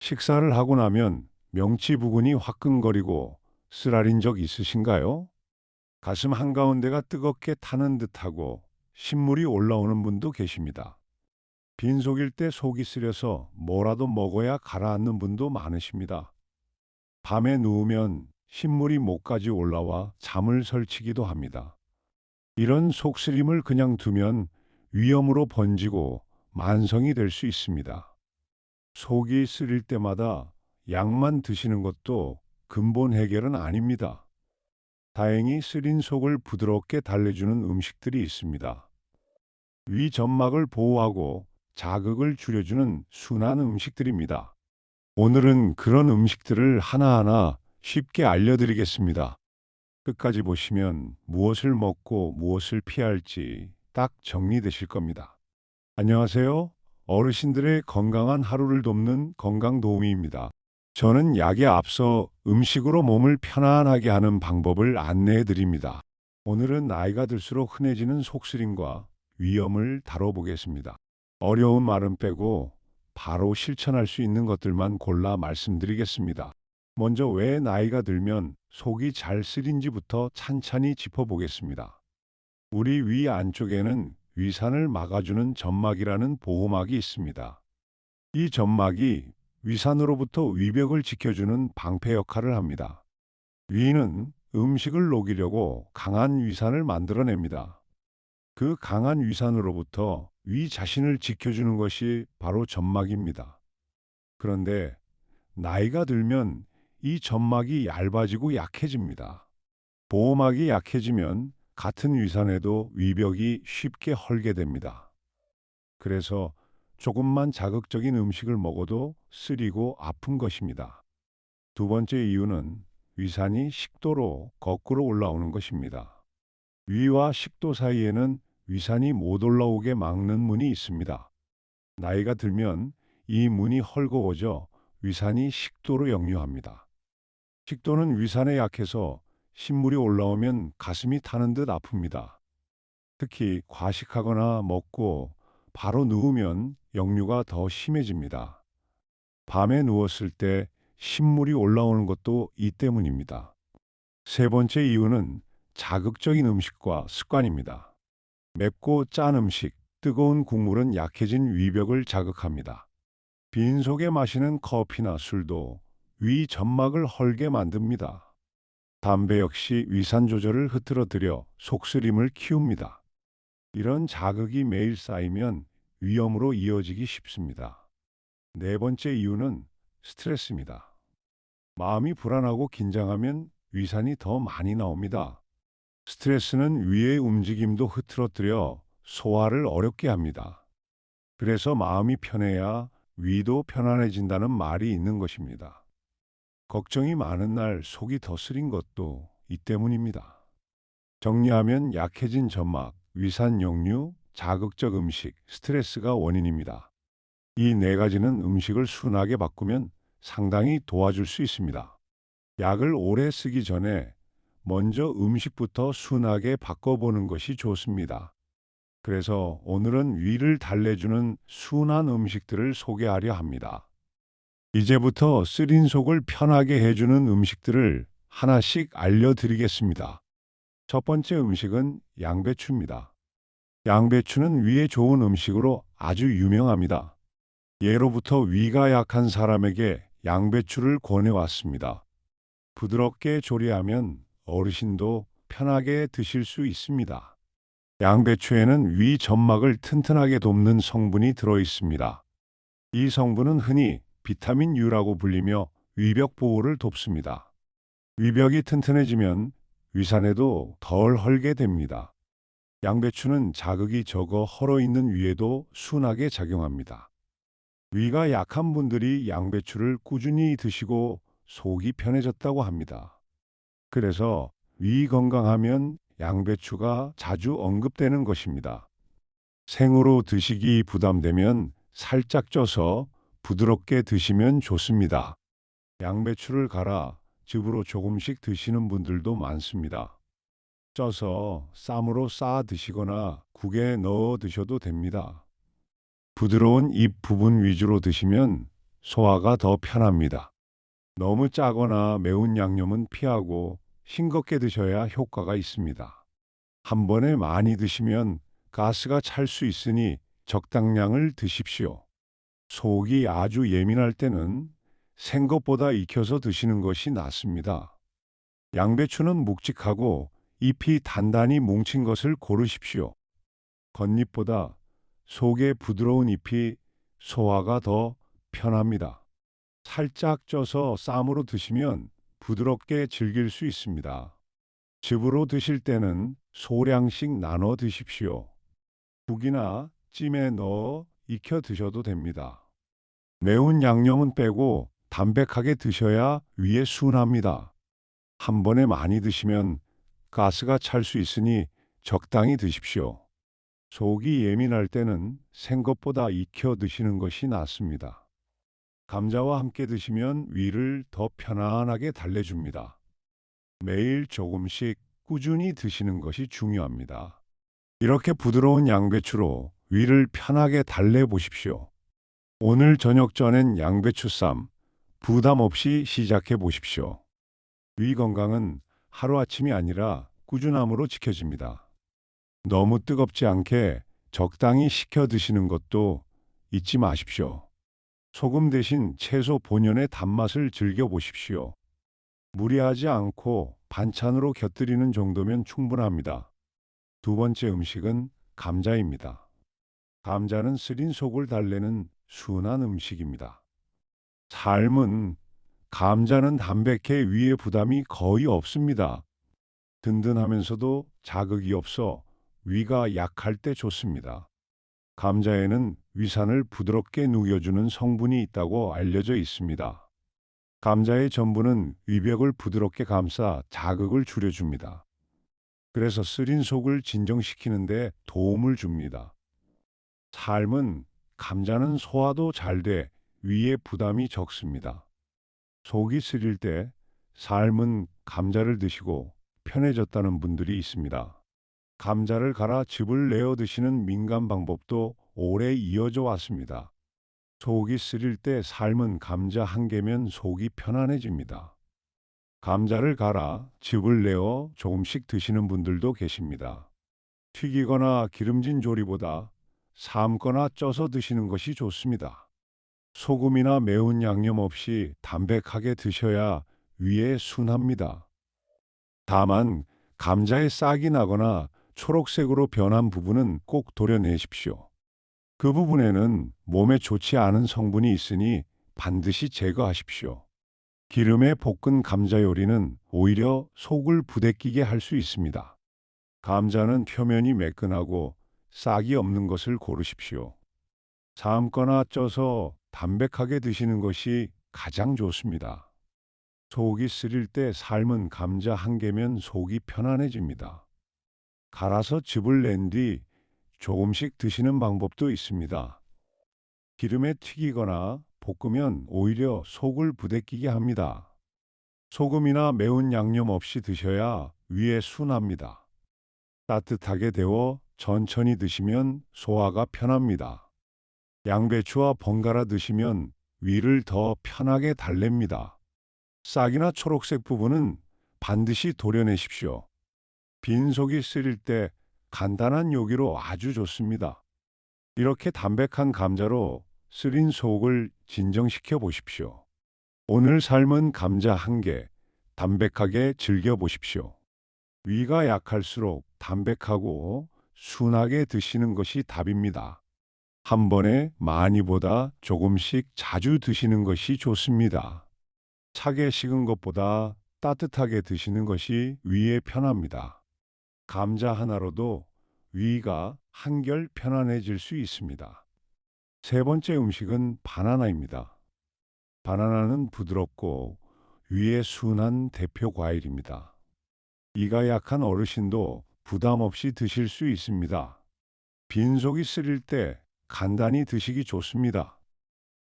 식사를 하고 나면 명치 부근이 화끈거리고 쓰라린 적 있으신가요? 가슴 한가운데가 뜨겁게 타는 듯하고 신물이 올라오는 분도 계십니다. 빈속일 때 속이 쓰려서 뭐라도 먹어야 가라앉는 분도 많으십니다. 밤에 누우면 신물이 목까지 올라와 잠을 설치기도 합니다. 이런 속쓰림을 그냥 두면 위염으로 번지고 만성이 될 수 있습니다. 속이 쓰릴 때마다 약만 드시는 것도 근본 해결은 아닙니다. 다행히 쓰린 속을 부드럽게 달래주는 음식들이 있습니다. 위 점막을 보호하고 자극을 줄여주는 순한 음식들입니다. 오늘은 그런 음식들을 하나하나 쉽게 알려드리겠습니다. 끝까지 보시면 무엇을 먹고 무엇을 피할지 딱 정리되실 겁니다. 안녕하세요. 어르신들의 건강한 하루를 돕는 건강도우미입니다. 저는 약에 앞서 음식으로 몸을 편안하게 하는 방법을 안내해 드립니다. 오늘은 나이가 들수록 흔해지는 속쓰림과 위험을 다뤄보겠습니다. 어려운 말은 빼고 바로 실천할 수 있는 것들만 골라 말씀드리겠습니다. 먼저 왜 나이가 들면 속이 잘 쓰린지부터 찬찬히 짚어보겠습니다. 우리 위 안쪽에는 위산을 막아주는 점막이라는 보호막이 있습니다. 이 점막이 위산으로부터 위벽을 지켜주는 방패 역할을 합니다. 위는 음식을 녹이려고 강한 위산을 만들어냅니다. 그 강한 위산으로부터 위 자신을 지켜주는 것이 바로 점막입니다. 그런데 나이가 들면 이 점막이 얇아지고 약해집니다. 보호막이 약해지면 같은 위산에도 위벽이 쉽게 헐게 됩니다. 그래서 조금만 자극적인 음식을 먹어도 쓰리고 아픈 것입니다. 두 번째 이유는 위산이 식도로 거꾸로 올라오는 것입니다. 위와 식도 사이에는 위산이 못 올라오게 막는 문이 있습니다. 나이가 들면 이 문이 헐거워져 위산이 식도로 역류합니다. 식도는 위산에 약해서 신물이 올라오면 가슴이 타는 듯 아픕니다. 특히 과식하거나 먹고 바로 누우면 역류가 더 심해집니다. 밤에 누웠을 때 신물이 올라오는 것도 이 때문입니다. 세 번째 이유는 자극적인 음식과 습관입니다. 맵고 짠 음식, 뜨거운 국물은 약해진 위벽을 자극합니다. 빈속에 마시는 커피나 술도 위 점막을 헐게 만듭니다. 담배 역시 위산 조절을 흐트러뜨려 속쓰림을 키웁니다. 이런 자극이 매일 쌓이면 위험으로 이어지기 쉽습니다. 네 번째 이유는 스트레스입니다. 마음이 불안하고 긴장하면 위산이 더 많이 나옵니다. 스트레스는 위의 움직임도 흐트러뜨려 소화를 어렵게 합니다. 그래서 마음이 편해야 위도 편안해진다는 말이 있는 것입니다. 걱정이 많은 날 속이 더 쓰린 것도 이 때문입니다. 정리하면 약해진 점막, 위산 역류, 자극적 음식, 스트레스가 원인입니다. 이 네 가지는 음식을 순하게 바꾸면 상당히 도와줄 수 있습니다. 약을 오래 쓰기 전에 먼저 음식부터 순하게 바꿔보는 것이 좋습니다. 그래서 오늘은 위를 달래주는 순한 음식들을 소개하려 합니다. 이제부터 쓰린 속을 편하게 해주는 음식들을 하나씩 알려드리겠습니다. 첫 번째 음식은 양배추입니다. 양배추는 위에 좋은 음식으로 아주 유명합니다. 예로부터 위가 약한 사람에게 양배추를 권해왔습니다. 부드럽게 조리하면 어르신도 편하게 드실 수 있습니다. 양배추에는 위 점막을 튼튼하게 돕는 성분이 들어 있습니다. 이 성분은 흔히 비타민 U라고 불리며 위벽 보호를 돕습니다. 위벽이 튼튼해지면 위산에도 덜 헐게 됩니다. 양배추는 자극이 적어 헐어 있는 위에도 순하게 작용합니다. 위가 약한 분들이 양배추를 꾸준히 드시고 속이 편해졌다고 합니다. 그래서 위 건강하면 양배추가 자주 언급되는 것입니다. 생으로 드시기 부담되면 살짝 쪄서 부드럽게 드시면 좋습니다. 양배추를 갈아 즙으로 조금씩 드시는 분들도 많습니다. 쪄서 쌈으로 싸 드시거나 국에 넣어 드셔도 됩니다. 부드러운 잎 부분 위주로 드시면 소화가 더 편합니다. 너무 짜거나 매운 양념은 피하고 싱겁게 드셔야 효과가 있습니다. 한 번에 많이 드시면 가스가 찰 수 있으니 적당량을 드십시오. 속이 아주 예민할 때는 생것보다 익혀서 드시는 것이 낫습니다. 양배추는 묵직하고 잎이 단단히 뭉친 것을 고르십시오. 겉잎보다 속의 부드러운 잎이 소화가 더 편합니다. 살짝 쪄서 쌈으로 드시면 부드럽게 즐길 수 있습니다. 즙으로 드실 때는 소량씩 나눠 드십시오. 국이나 찜에 넣어 익혀 드셔도 됩니다. 매운 양념은 빼고 담백하게 드셔야 위에 순합니다. 한 번에 많이 드시면 가스가 찰 수 있으니 적당히 드십시오. 속이 예민할 때는 생것보다 익혀 드시는 것이 낫습니다. 감자와 함께 드시면 위를 더 편안하게 달래줍니다. 매일 조금씩 꾸준히 드시는 것이 중요합니다. 이렇게 부드러운 양배추로 위를 편하게 달래보십시오. 오늘 저녁 전엔 양배추쌈 부담 없이 시작해 보십시오. 위 건강은 하루아침이 아니라 꾸준함으로 지켜집니다. 너무 뜨겁지 않게 적당히 식혀 드시는 것도 잊지 마십시오. 소금 대신 채소 본연의 단맛을 즐겨 보십시오. 무리하지 않고 반찬으로 곁들이는 정도면 충분합니다. 두 번째 음식은 감자입니다. 감자는 쓰린 속을 달래는 순한 음식입니다. 삶은 감자는 담백해 위에 부담이 거의 없습니다. 든든하면서도 자극이 없어 위가 약할 때 좋습니다. 감자에는 위산을 부드럽게 녹여주는 성분이 있다고 알려져 있습니다. 감자의 전분은 위벽을 부드럽게 감싸 자극을 줄여줍니다. 그래서 쓰린 속을 진정시키는 데 도움을 줍니다. 삶은 감자는 소화도 잘 돼 위에 부담이 적습니다. 속이 쓰릴 때 삶은 감자를 드시고 편해졌다는 분들이 있습니다. 감자를 갈아 즙을 내어 드시는 민간 방법도 오래 이어져 왔습니다. 속이 쓰릴 때 삶은 감자 한 개면 속이 편안해집니다. 감자를 갈아 즙을 내어 조금씩 드시는 분들도 계십니다. 튀기거나 기름진 조리보다 삶거나 쪄서 드시는 것이 좋습니다. 소금이나 매운 양념 없이 담백하게 드셔야 위에 순합니다. 다만 감자에 싹이 나거나 초록색으로 변한 부분은 꼭 도려내십시오. 그 부분에는 몸에 좋지 않은 성분이 있으니 반드시 제거하십시오. 기름에 볶은 감자 요리는 오히려 속을 부대끼게 할 수 있습니다. 감자는 표면이 매끈하고 싹이 없는 것을 고르십시오. 삶거나 쪄서 담백하게 드시는 것이 가장 좋습니다. 속이 쓰릴 때 삶은 감자 한 개면 속이 편안해집니다. 갈아서 즙을 낸 뒤 조금씩 드시는 방법도 있습니다. 기름에 튀기거나 볶으면 오히려 속을 부대끼게 합니다. 소금이나 매운 양념 없이 드셔야 위에 순합니다. 따뜻하게 데워 천천히 드시면 소화가 편합니다. 양배추와 번갈아 드시면 위를 더 편하게 달랩니다. 싹이나 초록색 부분은 반드시 도려내십시오. 빈 속이 쓰릴 때 간단한 요기로 아주 좋습니다. 이렇게 담백한 감자로 쓰린 속을 진정시켜 보십시오. 오늘 삶은 감자 한 개, 담백하게 즐겨 보십시오. 위가 약할수록 담백하고 순하게 드시는 것이 답입니다. 한 번에 많이보다 조금씩 자주 드시는 것이 좋습니다. 차게 식은 것보다 따뜻하게 드시는 것이 위에 편합니다. 감자 하나로도 위가 한결 편안해질 수 있습니다. 세 번째 음식은 바나나입니다. 바나나는 부드럽고 위에 순한 대표 과일입니다. 이가 약한 어르신도 부담 없이 드실 수 있습니다. 빈속이 쓰릴 때 간단히 드시기 좋습니다.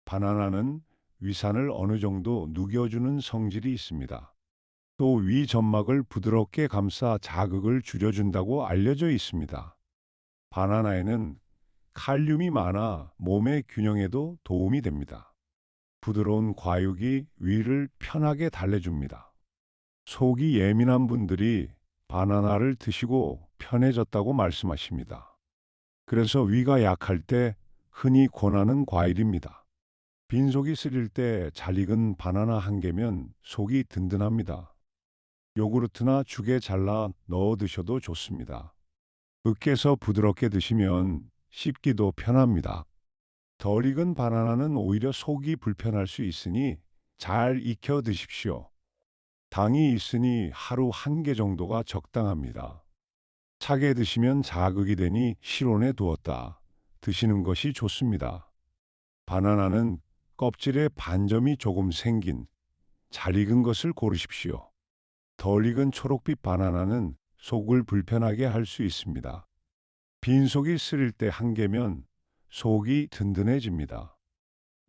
바나나는 위산을 어느 정도 녹여주는 성질이 있습니다. 또 위 점막을 부드럽게 감싸 자극을 줄여준다고 알려져 있습니다. 바나나에는 칼륨이 많아 몸의 균형에도 도움이 됩니다. 부드러운 과육이 위를 편하게 달래줍니다. 속이 예민한 분들이 바나나를 드시고 편해졌다고 말씀하십니다. 그래서 위가 약할 때 흔히 권하는 과일입니다. 빈속이 쓰릴 때 잘 익은 바나나 한 개면 속이 든든합니다. 요구르트나 죽에 잘라 넣어 드셔도 좋습니다. 으깨서 부드럽게 드시면 씹기도 편합니다. 덜 익은 바나나는 오히려 속이 불편할 수 있으니 잘 익혀 드십시오. 당이 있으니 하루 한 개 정도가 적당합니다. 차게 드시면 자극이 되니 실온에 두었다 드시는 것이 좋습니다. 바나나는 껍질에 반점이 조금 생긴 잘 익은 것을 고르십시오. 덜 익은 초록빛 바나나는 속을 불편하게 할 수 있습니다. 빈속이 쓰릴 때 한 개면 속이 든든해집니다.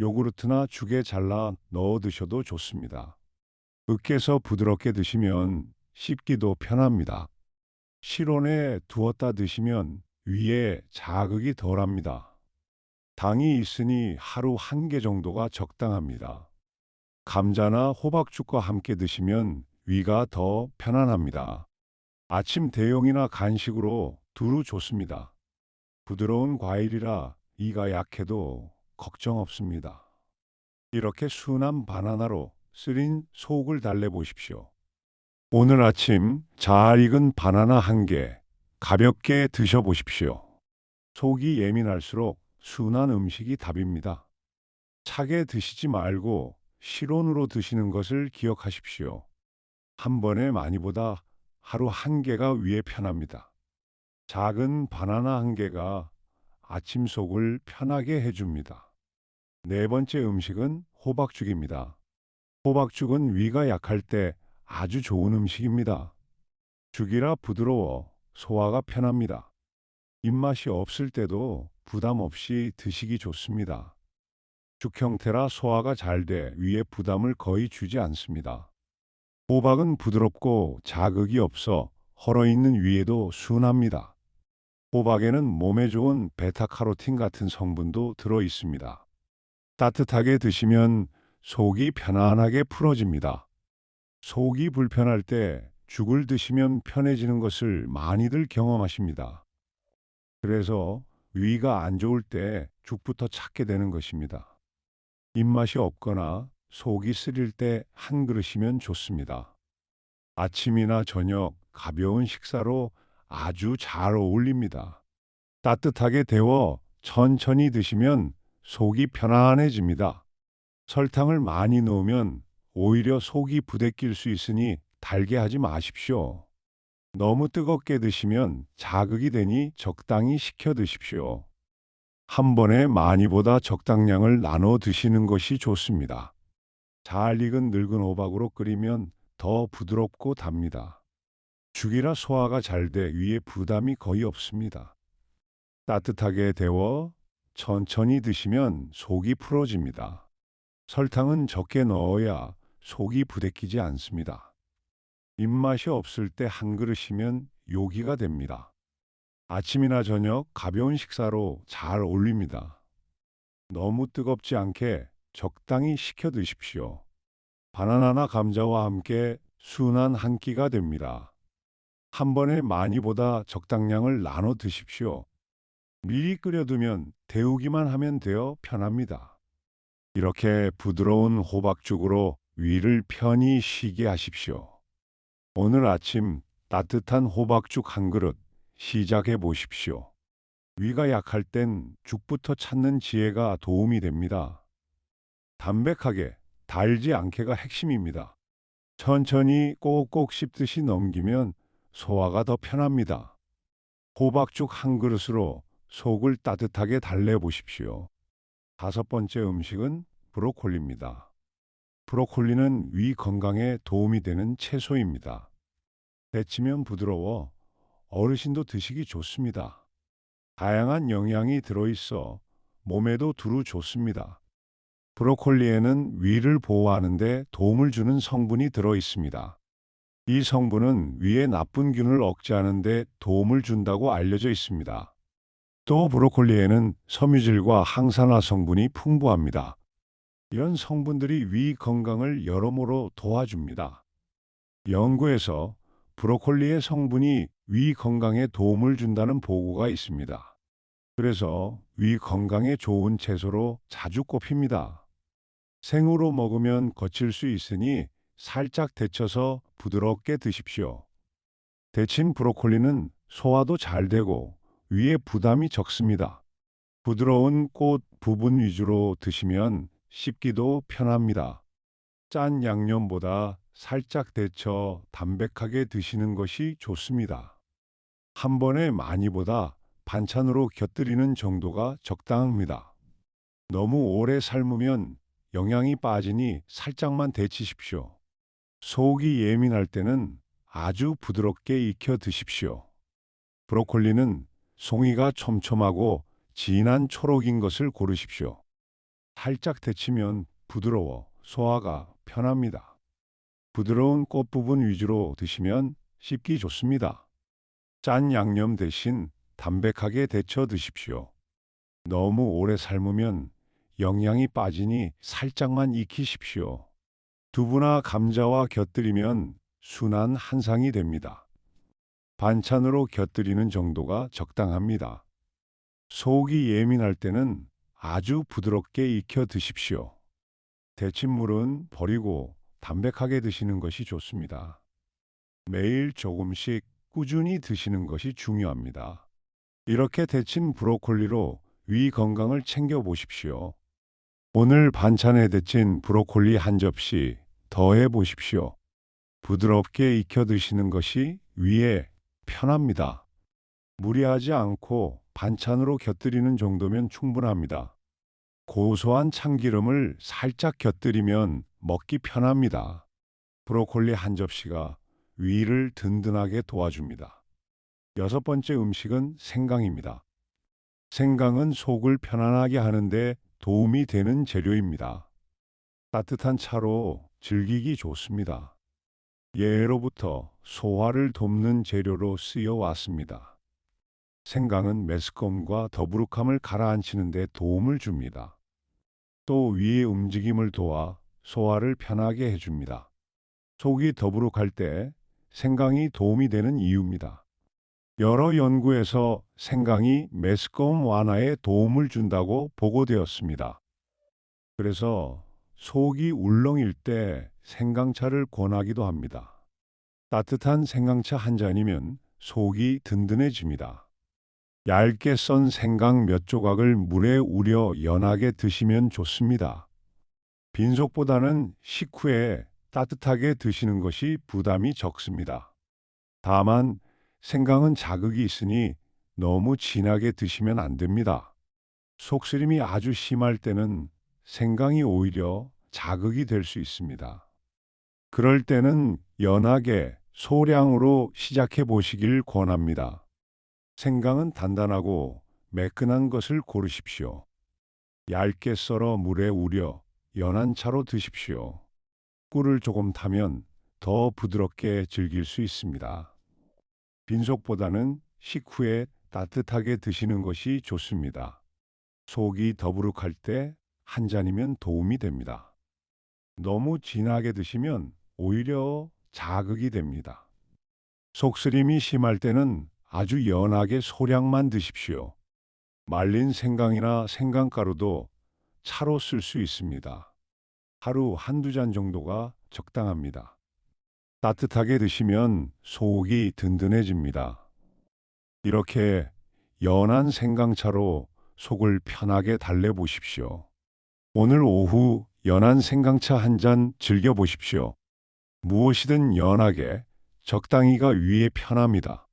요구르트나 죽에 잘라 넣어 드셔도 좋습니다. 으깨서 부드럽게 드시면 씹기도 편합니다. 실온에 두었다 드시면 위에 자극이 덜합니다. 당이 있으니 하루 한 개 정도가 적당합니다. 감자나 호박죽과 함께 드시면 위가 더 편안합니다. 아침 대용이나 간식으로 두루 좋습니다. 부드러운 과일이라 이가 약해도 걱정 없습니다. 이렇게 순한 바나나로 쓰린 속을 달래보십시오. 오늘 아침 잘 익은 바나나 한 개 가볍게 드셔보십시오. 속이 예민할수록 순한 음식이 답입니다. 차게 드시지 말고 실온으로 드시는 것을 기억하십시오. 한 번에 많이보다 하루 한 개가 위에 편합니다. 작은 바나나 한 개가 아침 속을 편하게 해줍니다. 네 번째 음식은 호박죽입니다. 호박죽은 위가 약할 때 아주 좋은 음식입니다. 죽이라 부드러워 소화가 편합니다. 입맛이 없을 때도 부담 없이 드시기 좋습니다. 죽 형태라 소화가 잘 돼 위에 부담을 거의 주지 않습니다. 호박은 부드럽고 자극이 없어 헐어있는 위에도 순합니다. 호박에는 몸에 좋은 베타카로틴 같은 성분도 들어 있습니다. 따뜻하게 드시면 속이 편안하게 풀어집니다. 속이 불편할 때 죽을 드시면 편해지는 것을 많이들 경험하십니다. 그래서 위가 안 좋을 때 죽부터 찾게 되는 것입니다. 입맛이 없거나 속이 쓰릴 때 한 그릇이면 좋습니다. 아침이나 저녁 가벼운 식사로 아주 잘 어울립니다. 따뜻하게 데워 천천히 드시면 속이 편안해집니다. 설탕을 많이 넣으면 오히려 속이 부대낄 수 있으니 달게 하지 마십시오. 너무 뜨겁게 드시면 자극이 되니 적당히 식혀 드십시오. 한 번에 많이보다 적당량을 나눠 드시는 것이 좋습니다. 잘 익은 늙은 호박으로 끓이면 더 부드럽고 답니다. 죽이라 소화가 잘 돼 위에 부담이 거의 없습니다. 따뜻하게 데워 천천히 드시면 속이 풀어집니다. 설탕은 적게 넣어야 속이 부대끼지 않습니다. 입맛이 없을 때 한 그릇이면 요기가 됩니다. 아침이나 저녁 가벼운 식사로 잘 어울립니다. 너무 뜨겁지 않게 적당히 식혀 드십시오. 바나나나 감자와 함께 순한 한 끼가 됩니다. 한 번에 많이보다 적당량을 나눠 드십시오. 미리 끓여두면 데우기만 하면 되어 편합니다. 이렇게 부드러운 호박죽으로 위를 편히 쉬게 하십시오. 오늘 아침 따뜻한 호박죽 한 그릇 시작해 보십시오. 위가 약할 땐 죽부터 찾는 지혜가 도움이 됩니다. 담백하게, 달지 않게가 핵심입니다. 천천히 꼭꼭 씹듯이 넘기면 소화가 더 편합니다. 호박죽 한 그릇으로 속을 따뜻하게 달래보십시오. 다섯 번째 음식은 브로콜리입니다. 브로콜리는 위 건강에 도움이 되는 채소입니다. 데치면 부드러워 어르신도 드시기 좋습니다. 다양한 영양이 들어있어 몸에도 두루 좋습니다. 브로콜리에는 위를 보호하는 데 도움을 주는 성분이 들어 있습니다. 이 성분은 위의 나쁜 균을 억제하는 데 도움을 준다고 알려져 있습니다. 또 브로콜리에는 섬유질과 항산화 성분이 풍부합니다. 이런 성분들이 위 건강을 여러모로 도와줍니다. 연구에서 브로콜리의 성분이 위 건강에 도움을 준다는 보고가 있습니다. 그래서 위 건강에 좋은 채소로 자주 꼽힙니다. 생으로 먹으면 거칠 수 있으니 살짝 데쳐서 부드럽게 드십시오. 데친 브로콜리는 소화도 잘 되고 위에 부담이 적습니다. 부드러운 꽃 부분 위주로 드시면 씹기도 편합니다. 짠 양념보다 살짝 데쳐 담백하게 드시는 것이 좋습니다. 한 번에 많이보다 반찬으로 곁들이는 정도가 적당합니다. 너무 오래 삶으면 영양이 빠지니 살짝만 데치십시오. 속이 예민할 때는 아주 부드럽게 익혀 드십시오. 브로콜리는 송이가 촘촘하고 진한 초록인 것을 고르십시오. 살짝 데치면 부드러워 소화가 편합니다. 부드러운 꽃 부분 위주로 드시면 씹기 좋습니다. 짠 양념 대신 담백하게 데쳐 드십시오. 너무 오래 삶으면 영양이 빠지니 살짝만 익히십시오. 두부나 감자와 곁들이면 순한 한상이 됩니다. 반찬으로 곁들이는 정도가 적당합니다. 속이 예민할 때는 아주 부드럽게 익혀 드십시오. 데친 물은 버리고 담백하게 드시는 것이 좋습니다. 매일 조금씩 꾸준히 드시는 것이 중요합니다. 이렇게 데친 브로콜리로 위 건강을 챙겨 보십시오. 오늘 반찬에 데친 브로콜리 한 접시 더해 보십시오. 부드럽게 익혀 드시는 것이 위에 편합니다. 무리하지 않고 반찬으로 곁들이는 정도면 충분합니다. 고소한 참기름을 살짝 곁들이면 먹기 편합니다. 브로콜리 한 접시가 위를 든든하게 도와줍니다. 여섯 번째 음식은 생강입니다. 생강은 속을 편안하게 하는데 도움이 되는 재료입니다. 따뜻한 차로 즐기기 좋습니다. 예로부터 소화를 돕는 재료로 쓰여 왔습니다. 생강은 메스꺼움과 더부룩함을 가라앉히는 데 도움을 줍니다. 또 위의 움직임을 도와 소화를 편하게 해줍니다. 속이 더부룩할 때 생강이 도움이 되는 이유입니다. 여러 연구에서 생강이 메스꺼움 완화에 도움을 준다고 보고되었습니다. 그래서 속이 울렁일 때 생강차를 권하기도 합니다. 따뜻한 생강차 한 잔이면 속이 든든해집니다. 얇게 썬 생강 몇 조각을 물에 우려 연하게 드시면 좋습니다. 빈속보다는 식후에 따뜻하게 드시는 것이 부담이 적습니다. 다만 생강은 자극이 있으니 너무 진하게 드시면 안 됩니다. 속쓰림이 아주 심할 때는 생강이 오히려 자극이 될 수 있습니다. 그럴 때는 연하게 소량으로 시작해 보시길 권합니다. 생강은 단단하고 매끈한 것을 고르십시오. 얇게 썰어 물에 우려 연한 차로 드십시오. 꿀을 조금 타면 더 부드럽게 즐길 수 있습니다. 빈속보다는 식후에 따뜻하게 드시는 것이 좋습니다. 속이 더부룩할 때 한 잔이면 도움이 됩니다. 너무 진하게 드시면 오히려 자극이 됩니다. 속쓰림이 심할 때는 아주 연하게 소량만 드십시오. 말린 생강이나 생강가루도 차로 쓸 수 있습니다. 하루 한두 잔 정도가 적당합니다. 따뜻하게 드시면 속이 든든해집니다. 이렇게 연한 생강차로 속을 편하게 달래보십시오. 오늘 오후 연한 생강차 한 잔 즐겨보십시오. 무엇이든 연하게 적당히가 위에 편합니다.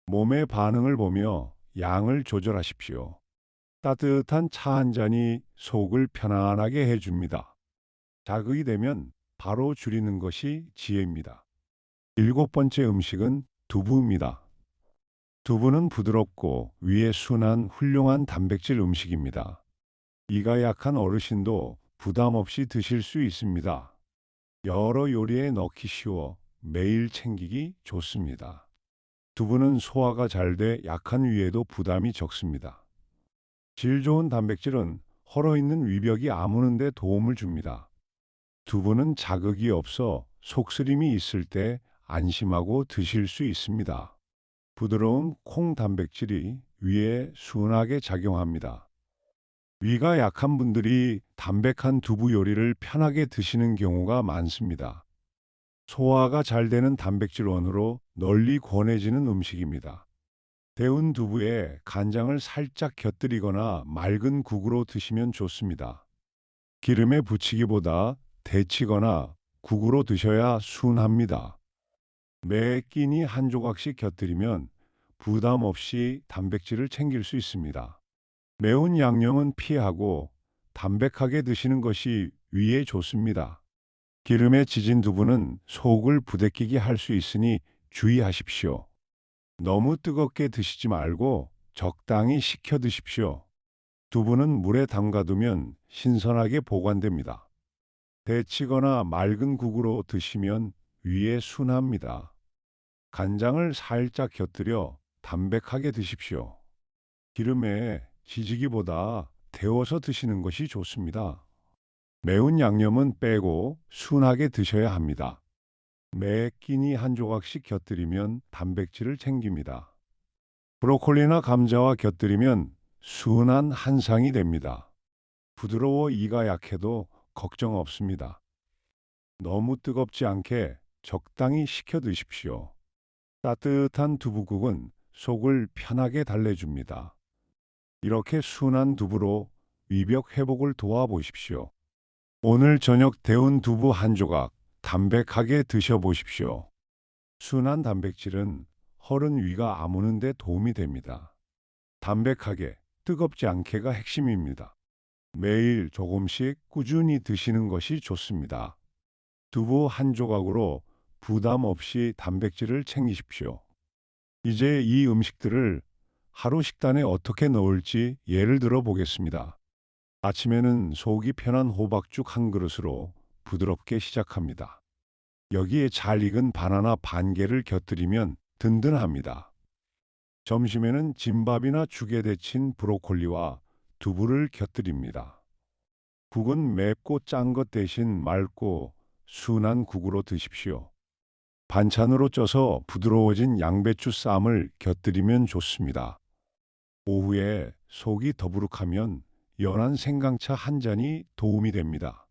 몸의 반응을 보며 양을 조절하십시오. 따뜻한 차 한 잔이 속을 편안하게 해줍니다. 자극이 되면 바로 줄이는 것이 지혜입니다. 일곱 번째 음식은 두부입니다. 두부는 부드럽고 위에 순한 훌륭한 단백질 음식입니다. 이가 약한 어르신도 부담 없이 드실 수 있습니다. 여러 요리에 넣기 쉬워 매일 챙기기 좋습니다. 두부는 소화가 잘 돼 약한 위에도 부담이 적습니다. 질 좋은 단백질은 헐어있는 위벽이 아무는 데 도움을 줍니다. 두부는 자극이 없어 속쓰림이 있을 때 안심하고 드실 수 있습니다. 부드러운 콩 단백질이 위에 순하게 작용합니다. 위가 약한 분들이 담백한 두부 요리를 편하게 드시는 경우가 많습니다. 소화가 잘 되는 단백질원으로 널리 권해지는 음식입니다. 데운 두부에 간장을 살짝 곁들이거나 맑은 국으로 드시면 좋습니다. 기름에 부치기보다 데치거나 국으로 드셔야 순합니다. 매 끼니 한 조각씩 곁들이면 부담 없이 단백질을 챙길 수 있습니다. 매운 양념은 피하고 담백하게 드시는 것이 위에 좋습니다. 기름에 지진 두부는 속을 부대끼게 할 수 있으니 주의하십시오. 너무 뜨겁게 드시지 말고 적당히 식혀 드십시오. 두부는 물에 담가두면 신선하게 보관됩니다. 데치거나 맑은 국으로 드시면 위에 순합니다. 간장을 살짝 곁들여 담백하게 드십시오. 기름에 지지기보다 데워서 드시는 것이 좋습니다. 매운 양념은 빼고 순하게 드셔야 합니다. 매 끼니 한 조각씩 곁들이면 단백질을 챙깁니다. 브로콜리나 감자와 곁들이면 순한 한상이 됩니다. 부드러워 이가 약해도 걱정 없습니다. 너무 뜨겁지 않게 적당히 식혀 드십시오. 따뜻한 두부국은 속을 편하게 달래줍니다. 이렇게 순한 두부로 위벽 회복을 도와보십시오. 오늘 저녁 데운 두부 한 조각 담백하게 드셔보십시오. 순한 단백질은 허른 위가 아무는 데 도움이 됩니다. 담백하게, 뜨겁지 않게가 핵심입니다. 매일 조금씩 꾸준히 드시는 것이 좋습니다. 두부 한 조각으로 부담 없이 단백질을 챙기십시오. 이제 이 음식들을 하루 식단에 어떻게 넣을지 예를 들어 보겠습니다. 아침에는 속이 편한 호박죽 한 그릇으로 부드럽게 시작합니다. 여기에 잘 익은 바나나 반 개를 곁들이면 든든합니다. 점심에는 진밥이나 죽에 데친 브로콜리와 두부를 곁들입니다. 국은 맵고 짠 것 대신 맑고 순한 국으로 드십시오. 반찬으로 쪄서 부드러워진 양배추 쌈을 곁들이면 좋습니다. 오후에 속이 더부룩하면 연한 생강차 한 잔이 도움이 됩니다.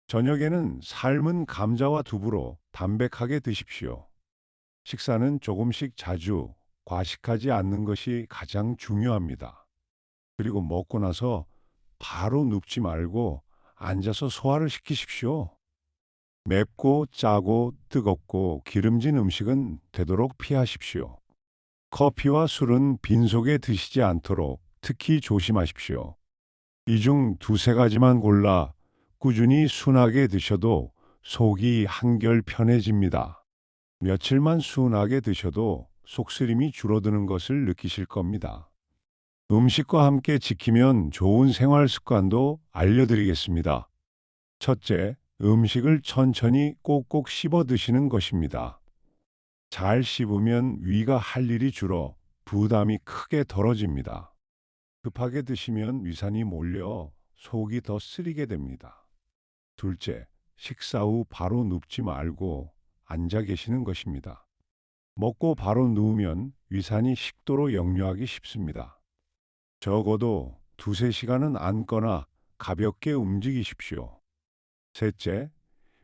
저녁에는 삶은 감자와 두부로 담백하게 드십시오. 식사는 조금씩 자주 과식하지 않는 것이 가장 중요합니다. 그리고 먹고 나서 바로 눕지 말고 앉아서 소화를 시키십시오. 맵고 짜고 뜨겁고 기름진 음식은 되도록 피하십시오. 커피와 술은 빈속에 드시지 않도록 특히 조심하십시오. 이 중 두세 가지만 골라 꾸준히 순하게 드셔도 속이 한결 편해집니다. 며칠만 순하게 드셔도 속쓰림이 줄어드는 것을 느끼실 겁니다. 음식과 함께 지키면 좋은 생활 습관도 알려드리겠습니다. 첫째, 음식을 천천히 꼭꼭 씹어 드시는 것입니다. 잘 씹으면 위가 할 일이 줄어 부담이 크게 덜어집니다. 급하게 드시면 위산이 몰려 속이 더 쓰리게 됩니다. 둘째, 식사 후 바로 눕지 말고 앉아 계시는 것입니다. 먹고 바로 누우면 위산이 식도로 역류하기 쉽습니다. 적어도 두세 시간은 앉거나 가볍게 움직이십시오. 셋째,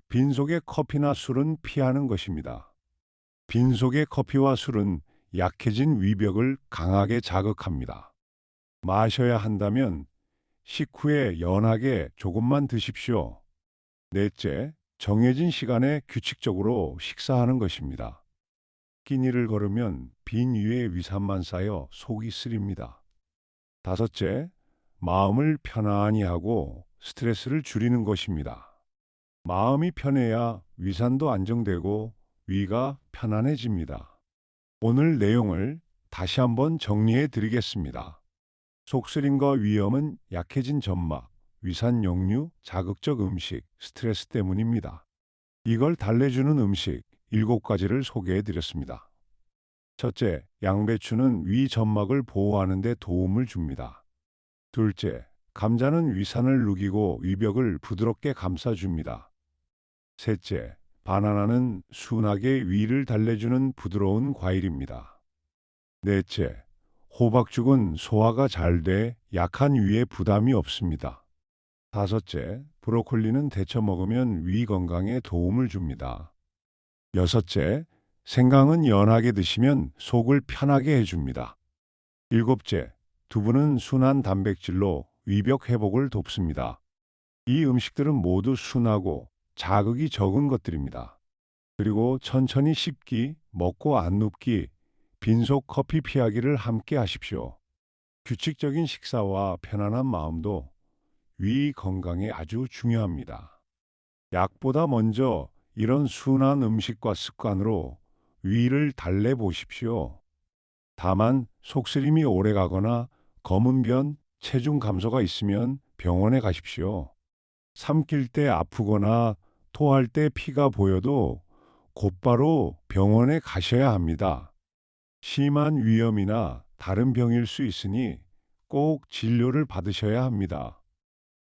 빈속의 커피나 술은 피하는 것입니다. 빈속의 커피와 술은 약해진 위벽을 강하게 자극합니다. 마셔야 한다면 식후에 연하게 조금만 드십시오. 넷째, 정해진 시간에 규칙적으로 식사하는 것입니다. 끼니를 걸으면 빈 위에 위산만 쌓여 속이 쓰립니다. 다섯째, 마음을 편안히 하고 스트레스를 줄이는 것입니다. 마음이 편해야 위산도 안정되고 위가 편안해집니다. 오늘 내용을 다시 한번 정리해 드리겠습니다. 속쓰림과 위염은 약해진 점막, 위산 역류, 자극적 음식, 스트레스 때문입니다. 이걸 달래주는 음식 7가지를 소개해 드렸습니다. 첫째, 양배추는 위 점막을 보호하는 데 도움을 줍니다. 둘째, 감자는 위산을 누기고 위벽을 부드럽게 감싸줍니다. 셋째, 바나나는 순하게 위를 달래주는 부드러운 과일입니다. 넷째, 호박죽은 소화가 잘 돼 약한 위에 부담이 없습니다. 다섯째, 브로콜리는 데쳐 먹으면 위 건강에 도움을 줍니다. 여섯째, 생강은 연하게 드시면 속을 편하게 해줍니다. 일곱째, 두부는 순한 단백질로 위벽 회복을 돕습니다. 이 음식들은 모두 순하고 자극이 적은 것들입니다. 그리고 천천히 씹기, 먹고 안 눕기, 빈속 커피 피하기를 함께 하십시오. 규칙적인 식사와 편안한 마음도 위 건강에 아주 중요합니다. 약보다 먼저 이런 순한 음식과 습관으로 위를 달래보십시오. 다만 속쓰림이 오래가거나 검은 변, 체중 감소가 있으면 병원에 가십시오. 삼킬 때 아프거나 토할 때 피가 보여도 곧바로 병원에 가셔야 합니다. 심한 위염이나 다른 병일 수 있으니 꼭 진료를 받으셔야 합니다.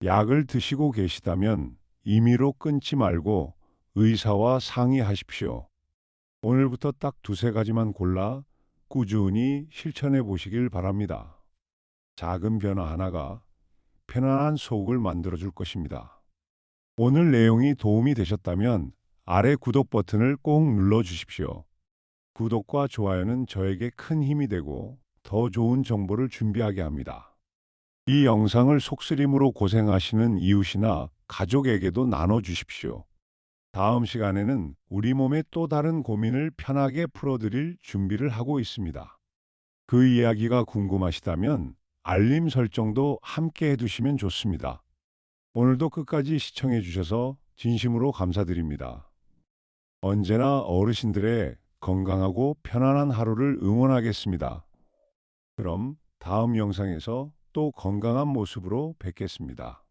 약을 드시고 계시다면 임의로 끊지 말고 의사와 상의하십시오. 오늘부터 딱 두세 가지만 골라 꾸준히 실천해 보시길 바랍니다. 작은 변화 하나가 편안한 속을 만들어 줄 것입니다. 오늘 내용이 도움이 되셨다면 아래 구독 버튼을 꼭 눌러 주십시오. 구독과 좋아요는 저에게 큰 힘이 되고 더 좋은 정보를 준비하게 합니다. 이 영상을 속쓰림으로 고생하시는 이웃이나 가족에게도 나눠 주십시오. 다음 시간에는 우리 몸의 또 다른 고민을 편하게 풀어드릴 준비를 하고 있습니다. 그 이야기가 궁금하시다면 알림 설정도 함께 해두시면 좋습니다. 오늘도 끝까지 시청해 주셔서 진심으로 감사드립니다. 언제나 어르신들의 건강하고 편안한 하루를 응원하겠습니다. 그럼 다음 영상에서 또 건강한 모습으로 뵙겠습니다.